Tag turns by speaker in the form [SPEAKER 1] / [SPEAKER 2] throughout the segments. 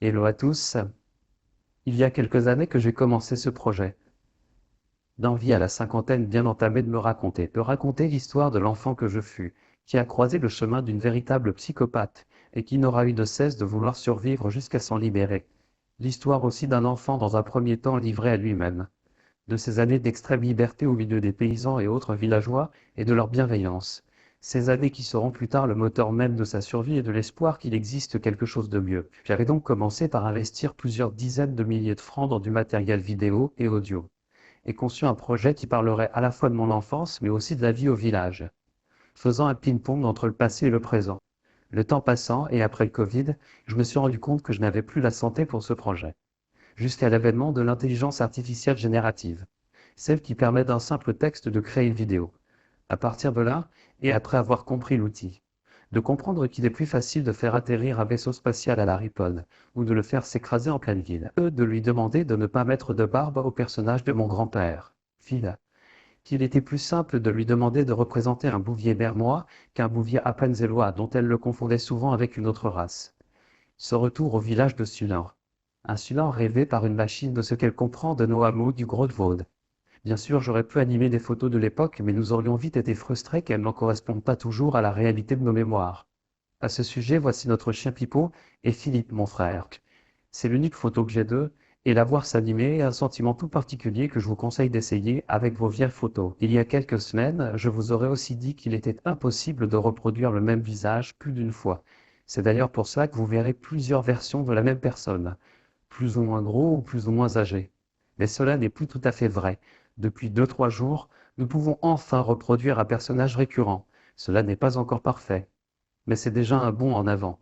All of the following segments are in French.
[SPEAKER 1] Hello à tous. Il y a quelques années que j'ai commencé ce projet. D'envie à la cinquantaine bien entamée de raconter l'histoire de l'enfant que je fus, qui a croisé le chemin d'une véritable psychopathe, et qui n'aura eu de cesse de vouloir survivre jusqu'à s'en libérer. L'histoire aussi d'un enfant dans un premier temps livré à lui-même, de ces années d'extrême liberté au milieu des paysans et autres villageois, et de leur bienveillance. Ces années qui seront plus tard le moteur même de sa survie et de l'espoir qu'il existe quelque chose de mieux. J'avais donc commencé par investir plusieurs dizaines de milliers de francs dans du matériel vidéo et audio, et conçu un projet qui parlerait à la fois de mon enfance mais aussi de la vie au village, faisant un ping-pong entre le passé et le présent. Le temps passant, et après le Covid, je me suis rendu compte que je n'avais plus la santé pour ce projet, jusqu'à l'avènement de l'intelligence artificielle générative, celle qui permet d'un simple texte de créer une vidéo. À partir de là, et après avoir compris l'outil, de comprendre qu'il est plus facile de faire atterrir un vaisseau spatial à la Riponne, ou de le faire s'écraser en pleine ville, de lui demander de ne pas mettre de barbe au personnage de mon grand-père, Phil, qu'il était plus simple de lui demander de représenter un bouvier bernois qu'un bouvier appenzellois dont elle le confondait souvent avec une autre race. Ce retour au village de Sulan. Un Sulan rêvé par une machine de ce qu'elle comprend de nos hameaux du Gros-de-Vaud. Bien sûr, j'aurais pu animer des photos de l'époque, mais nous aurions vite été frustrés qu'elles n'en correspondent pas toujours à la réalité de nos mémoires. À ce sujet, voici notre chien Pipo et Philippe, mon frère. C'est l'unique photo que j'ai d'eux, et la voir s'animer est un sentiment tout particulier que je vous conseille d'essayer avec vos vieilles photos. Il y a quelques semaines, je vous aurais aussi dit qu'il était impossible de reproduire le même visage plus d'une fois. C'est d'ailleurs pour cela que vous verrez plusieurs versions de la même personne, plus ou moins gros ou plus ou moins âgé. Mais cela n'est plus tout à fait vrai. Depuis 2-3 jours, nous pouvons enfin reproduire un personnage récurrent. Cela n'est pas encore parfait, mais c'est déjà un bond en avant.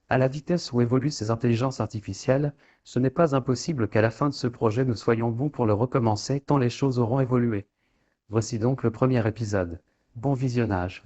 [SPEAKER 1] À la vitesse où évoluent ces intelligences artificielles, ce n'est pas impossible qu'à la fin de ce projet nous soyons bons pour le recommencer tant les choses auront évolué. Voici donc le premier épisode. Bon visionnage.